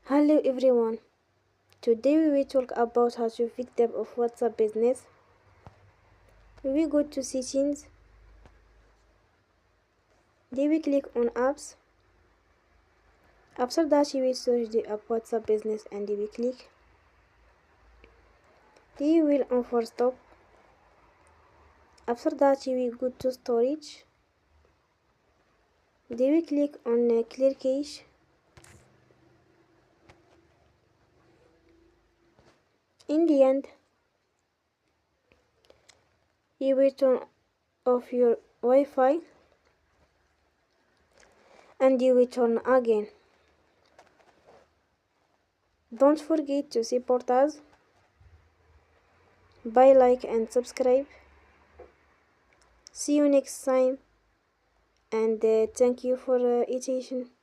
Hello everyone. Today we will talk about how to fix tab of WhatsApp business. We go to settings. Then we click on apps. After that we will search the app WhatsApp business and we click. Then we will on for stop. After that we will go to storage. Then we click on clear cache. In the end, you will turn off your Wi-Fi and you will turn again. Don't forget to support us by like and subscribe. See you next time and thank you for attention.